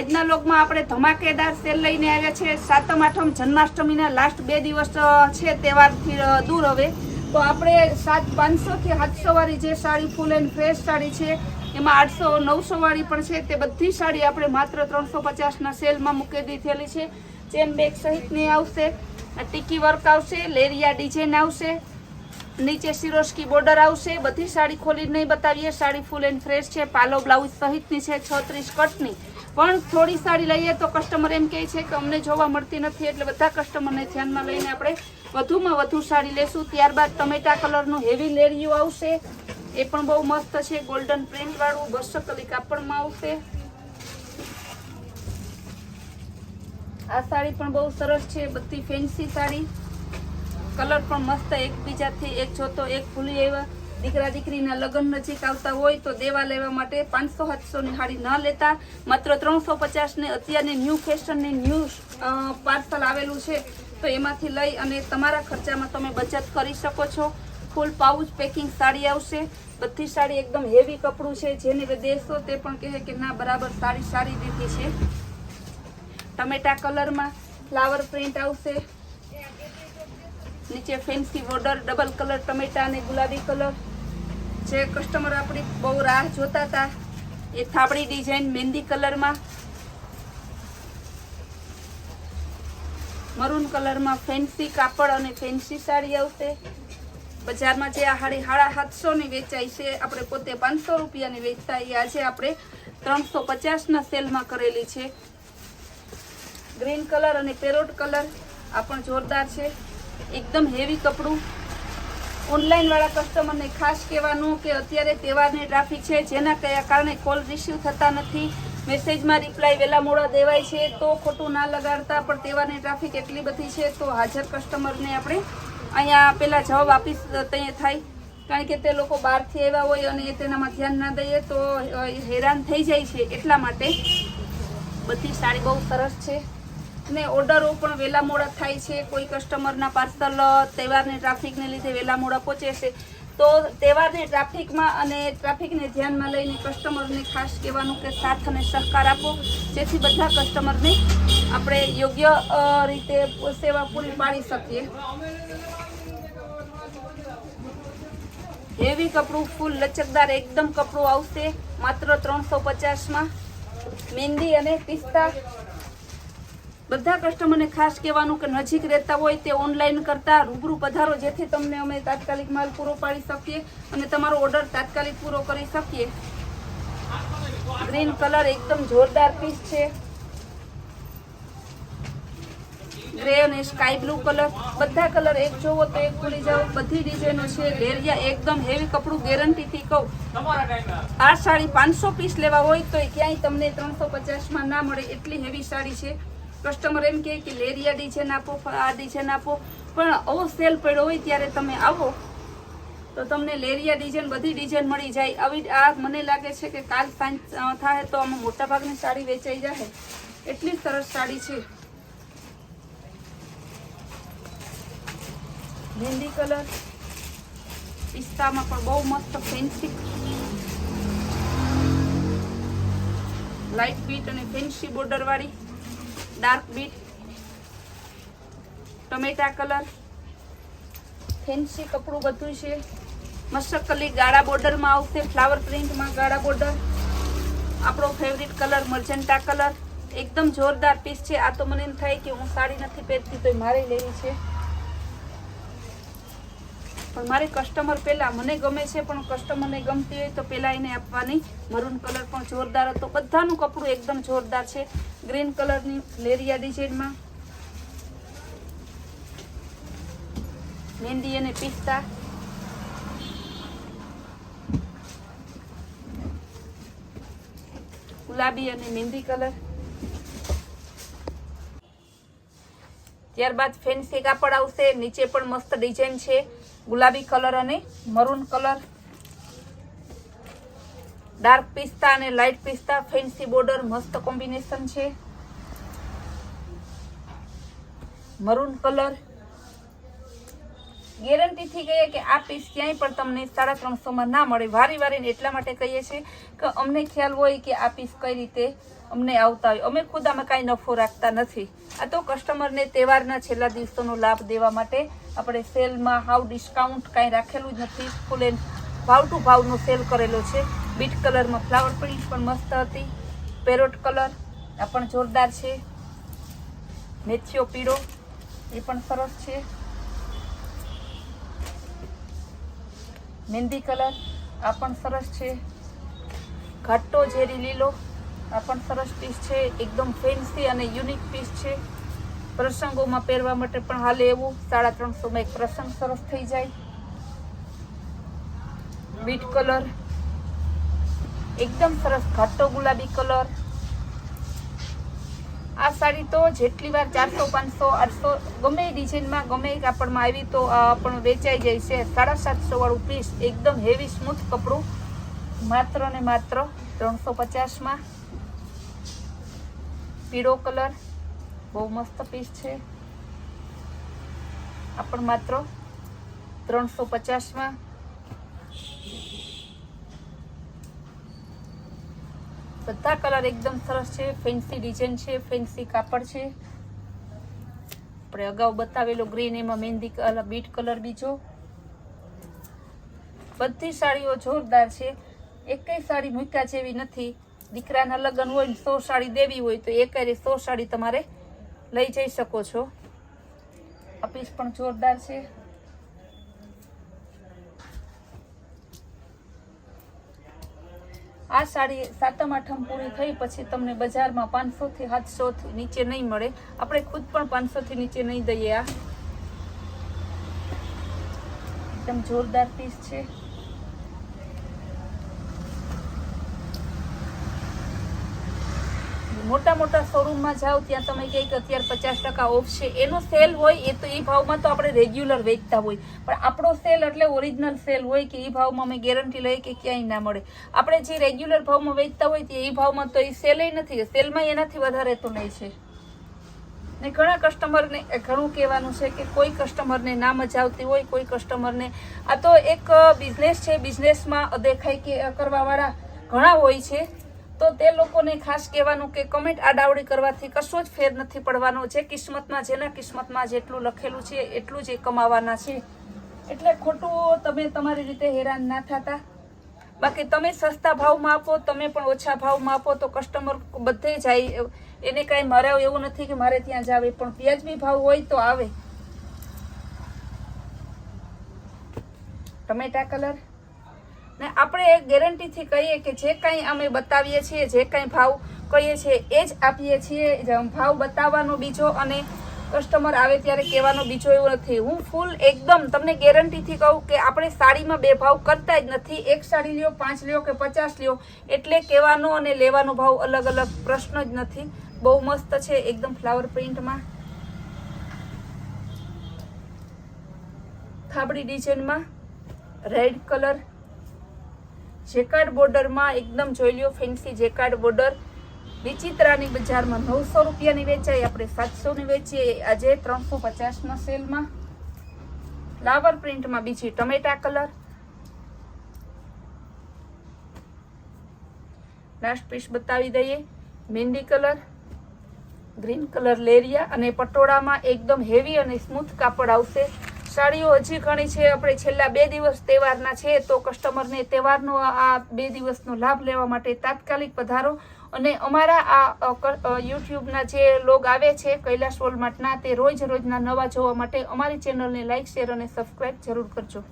આજના લોકમાં આપણે ધમાકેદાર સેલ લઈને આવ્યા છે। સાતમ આઠમ જન્માષ્ટમીના લાસ્ટ 2 દિવસ છે તહેવારથી દૂર હવે, તો આપણે 500 થી 700 વાળી જે sari full and fresh sari છે, એમાં 800 900 વાળી પણ છે, તે બધી સાડી આપણે માત્ર 350ના સેલમાં મૂકેલી થયેલી છે। ચેન બેગ સહિતની આવશે, ટીકી વર્ક આવશે, લેરિયા ડિઝાઇન આવશે, નીચે સિરોસ્કી બોર્ડર આવશે। બધી સાડી ખોલી નહીં બતાવીએ, સાડી ફૂલ એન્ડ ફ્રેશ છે, પાલો બ્લાઉઝ સહિતની છે, 36 કટની। પણ થોડી સાડી લઈએ તો કસ્ટમર એમ કહે છે કે અમને જોવા મળતી નથી, એટલે બધા કસ્ટમરને ધ્યાનમાં લઈને આપણે વધુમાં વધુ સાડી લેશું। ત્યારબાદ ટમેટા કલરનું હેવી લેરિયું આવશે, એ પણ બહુ મસ્ત છે, ગોલ્ડન પ્રિન્ટ વાળું 200 કલી કાપડમાં આવશે। આ સાડી પણ બહુ સરસ છે, બધી ફેન્સી સાડી, કલર પણ મસ્ત, એકબીજાથી એક જોતો એક ભૂલી આવ્યા। દીકરા દીકરીના લગ્ન નજીક આવતા હોય તો દેવા લેવા માટે 500 700ની સાડી ન લેતા, માત્ર 350 ને અત્યારની ન્યૂ ફેશનની ન્યૂ પાર્સલ આવેલું છે, તો એમાંથી લઈ અને તમારા ખર્ચામાં તમે બચત કરી શકો છો। ફૂલ પાઉચ પેકિંગ સાડી આવશે, બધી સાડી એકદમ હેવી કપડું છે, જેને દેશો તે પણ કહે કે ના બરાબર સાડી સારી દીધી છે। ટમેટા કલરમાં ફ્લાવર પ્રિન્ટ આવશે, નીચે ફેન્સી બોર્ડર, ડબલ કલર ટમેટા અને ગુલાબી કલર। જે કસ્ટમર આપણી બહુ રાહ જોતા હતા એ થાબડી ડિઝાઇન મહેંદી કલરમાં, મરૂન કલરમાં ફેન્સી કાપડ અને ફેન્સી સાડી આવશે। બજારમાં જે આ સાડી 750ની વેચાય છે, આપણે પોતે 500 રૂપિયાની વેચતા, એ આજે આપણે 350ના સેલમાં કરેલી છે। ગ્રીન કલર અને પેરોટ કલર, આ પણ જોરદાર છે, એકદમ હેવી કપડું। ઓનલાઈન વાળા કસ્ટમરને ખાસ કહેવાનું કે અત્યારે તહેવારની ટ્રાફિક છે, જેના કારણે કોલ રિસીવ થતા નથી, મેસેજમાં રિપ્લાય વહેલા મોડા દેવાય છે, તો ખોટું ના લગાડતા। પણ તહેવારની ટ્રાફિક એટલી બધી છે, તો હાજર કસ્ટમરને આપણે અહીંયા પહેલાં જવાબ આપી ત્યાં થાય, કારણ કે તે લોકો બહારથી આવ્યા હોય અને તેનામાં ધ્યાન ના દઈએ તો હેરાન થઈ જાય છે, એટલા માટે। બધી સાડી બહુ સરસ છે ને ઓર્ડરો પણ વહેલા મોડા થાય છે, કોઈ કસ્ટમરના પાર્સલ તહેવારની ટ્રાફિકને લીધે વહેલા મોડા પહોંચે છે, તો તહેવારની ટ્રાફિકમાં અને ટ્રાફિકને ધ્યાનમાં લઈને કસ્ટમરને ખાસ કહેવાનું કે સાથ અને સહકાર આપો, જેથી બધા કસ્ટમરને આપણે યોગ્ય રીતે સેવા પૂરી પાડી શકીએ। હેવી કપડું ફૂલ લચકદાર એકદમ કપડું આવશે, માત્ર 350માં। મહેંદી અને પિસ્તા, બધા કસ્ટમરને ખાસ કહેવાનું કે નજીક રહેતા હોય તે ઓનલાઈન કરતા રૂબરૂ પધારો, જેથી તમને અમે તાત્કાલિક માલ પૂરો પાડી શકીએ અને તમારો ઓર્ડર તાત્કાલિક પૂરો કરી શકીએ। ગ્રીન કલર એકદમ જોરદાર પીસ છે, ગ્રે અને સ્કાય બ્લુ કલર, બધા કલર એક જોવો તો એક ભૂલી જાઓ, બધી ડિઝાઇનો છે। લેરિયા એકદમ હેવી કપડું, ગેરંટીથી કહું, આ સાડી 500 પીસ લેવા હોય તો ક્યાંય તમને 350માં ના મળે, એટલી હેવી સાડી છે। કસ્ટમર એમ કહે કે લેરિયા ડિઝાઇન આપો, આ ડિઝાઇન આપો, પણ આવો સેલ પડ્યો હોય ત્યારે તમે આવો તો તમને લેરિયા ડિઝાઇન બધી ડિઝાઇન મળી જાય। આવી આ મને લાગે છે કે કાલ સાંજ થાય તો આમાં મોટાભાગની સાડી વેચાઈ જાય, એટલી સરસ સાડી છે। મહેંદી કલર, પિસ્તામાં પણ બહુ મસ્ત ફેન્સી લાઇટ બીટ અને ફેન્સી બોર્ડર વાળી, ડાર્ક બીટ, ટમેટા કલર, ફેન્સી કપડું બધું છે, મસ્તકલી ગાળા બોર્ડરમાં આવશે, ફ્લાવર પ્રિન્ટમાં ગાળા બોર્ડર, આપણો ફેવરિટ કલર મર્જન્ટા કલર, એકદમ જોરદાર પીસ છે। આ તો મને એમ થાય કે હું સાડી નથી પહેરતી તો મારે લેવી છે, પણ મારે કસ્ટમર પહેલાં મને ગમે છે, પણ કસ્ટમરને ગમતી હોય તો પહેલાં એને આપવાની। મરૂન કલર પણ જોરદાર હતો, બધાનું કપડું એકદમ જોરદાર છે। ગ્રીન કલરની લેરિયા ડિઝાઇનમાં, મહેંદી અને પિસ્તા, ગુલાબી અને મહેંદી કલર, ત્યારબાદ ફેન્સી કાપડ આવશે, નીચે પણ મસ્ત ડિઝાઇન છે, ગુલાબી કલર અને મરૂન કલર, ડાર્ક પિસ્તા અને લાઇટ પિસ્તા, ફેન્સી બોર્ડર, મસ્ત કોમ્બિનેશન છે। મરૂન કલર, ગેરંટીથી કહીએ કે આ પીસ ક્યાંય પણ તમને 350માં ના મળે. વારીને એટલા માટે કહીએ છીએ કે અમને ખ્યાલ હોય કે આ પીસ કઈ રીતે અમને આવતા હોય. અમે ખુદ આમાં કાંઈ નફો રાખતા નથી. આ તો કસ્ટમરને તહેવારના છેલ્લા દિવસોનો લાભ દેવા માટે આપણે સેલમાં હાવ ડિસ્કાઉન્ટ કાંઈ રાખેલું જ નથી. ફૂલ એન્ડ ભાવ ટુ ભાવનો સેલ કરેલો છે. બીટ કલરમાં ફ્લાવર પ્રિન્ટ પણ મસ્ત હતી. પેરોટ કલર આ પણ જોરદાર છે. મેથીઓ પીળો એ પણ સરસ છે. મહેંદી કલર આ પણ સરસ છે. ઘાટો ઝેરી લીલો આ પણ સરસ પીસ છે. એકદમ ફેન્સી અને યુનિક પીસ છે. પ્રસંગોમાં પહેરવા માટે પણ હાલે એવું. 350માં એક પ્રસંગ સરસ થઈ જાય. બીટ કલર એકદમ સરસ ઘાટો ગુલાબી કલર. આ સાડી તો જેટલી વાર 400 500 800 ગમે એ ડિઝાઇનમાં ગમે એ કાપડમાં આવી તો પણ વેચાઈ જાય છે. 750 વાળું પીસ એકદમ હેવી સ્મૂથ કપડું માત્ર ને માત્ર 350માં. પીળો કલર બહુ મસ્ત પીસ છે. આ પણ માત્ર 350માં. બધા કલર એકદમ સરસ છે. ફેન્સી ડિઝાઇન છે. ફેન્સી કાપડ છે. આપણે અગાઉ બતાવેલો ગ્રીન એમાં મહેંદી કલર બીટ કલર બીજો. બધી સાડીઓ જોરદાર છે. એકેય સાડી મૂક્યા જેવી નથી. દીકરાના લગ્ન હોય ને 100 સાડી દેવી હોય તો એકારે 100 સાડી તમારે લઈ જઈ શકો છો. આ પીસ પણ જોરદાર છે. આ સાડી 7મ 8મ પૂરી થઈ પછી તમને બજારમાં 500 થી 700 થી નીચે નહીં મળે. આપણે ખુદ પણ 500 થી નીચે નહીં દઈએ. આ એકદમ જોરદાર પીસ છે. મોટા શોરૂમમાં જાઓ ત્યાં તમે કહે કે અત્યારે 50% ઓફ છે. એનો સેલ હોય એ તો એ ભાવમાં તો આપણે રેગ્યુલર વેચતા હોય. પણ આપણો સેલ એટલે ઓરિજિનલ સેલ હોય કે એ ભાવમાં અમે ગેરંટી લઈએ કે ક્યાંય ના મળે. આપણે જે રેગ્યુલર ભાવમાં વેચતા હોય તે એ ભાવમાં તો એ સેલ નથી. સેલમાં એનાથી વધારે તો નહીં છે. ને ઘણા કસ્ટમરને ઘણું કહેવાનું છે કે કોઈ કસ્ટમરને ના મજા આવતી હોય, કોઈ કસ્ટમરને આ તો એક બિઝનેસ છે. બિઝનેસમાં અદેખાઈ કે કરવાવાળા ઘણા હોય છે. તો તે લોકોને ખાસ કહેવાનું કે કમેન્ટ આડાવડી કરવાથી કશો જ ફેર નથી પડવાનો. જે કિસ્મતમાં જેના કિસ્મતમાં જેટલું લખેલું છે એટલું જ એ કમાવાના છે. એટલે ખોટું તમે તમારી રીતે હેરાન ના થતા. બાકી તમે સસ્તા ભાવમાં આપો, તમે પણ ઓછા ભાવમાં આપો તો કસ્ટમર બધે જાય. એને કાંઈ મરાવ એવું નથી કે મારે ત્યાં જ આવે, પણ વ્યાજબી ભાવ હોય તો આવે. ટમેટા કલર ને આપણે ગેરંટીથી કહીએ કે જે કાંઈ અમે બતાવીએ છીએ, જે કાંઈ ભાવ કહીએ છીએ એ જ આપીએ છીએ. ભાવ બતાવવાનો બીજો અને કસ્ટમર આવે ત્યારે કહેવાનો બીજો એવું નથી. હું ફૂલ એકદમ તમને ગેરંટીથી કહું કે આપણે સાડીમાં બે ભાવ કરતા જ નથી. એક સાડી લ્યો 5 લ્યો કે 50 લ્યો એટલે કહેવાનો અને લેવાનો ભાવ અલગ અલગ પ્રશ્ન જ નથી. બહુ મસ્ત છે. એકદમ ફ્લાવર પ્રિન્ટમાં થાબડી ડિઝાઇનમાં રેડ કલર જેકાર્ડ બોર્ડરમાં એકદમ જોઈ લ્યો. Fancy jacquard border. વિચિત્રાની બજારમાં 900 રૂપિયાની વેચાય, આપણે 700ની વેચીએ. આજે 350ના સેલમાં. ફ્લાવર પ્રિન્ટમાં બીજી ટમેટા કલર. લાસ્ટ પીસ બતાવી દઈએ. મહેંદી કલર, ગ્રીન કલર લેરિયા અને પટોળામાં એકદમ હેવી અને સ્મૂથ કાપડ આવશે. સાડીઓ હજી ઘણી છે. આપણે છેલ્લા 2 દિવસ તહેવારના છે તો કસ્ટમરને તહેવારનો આ 2 દિવસનો લાભ લેવા માટે તાત્કાલિક પધારો. અને અમારા આ યુટ્યુબના જે લોગ આવે છે કૈલાશ વોલમાર્ટના, તે રોજના નવા જોવા માટે અમારી ચેનલને લાઇક, શેર અને સબસ્ક્રાઈબ જરૂર કરજો.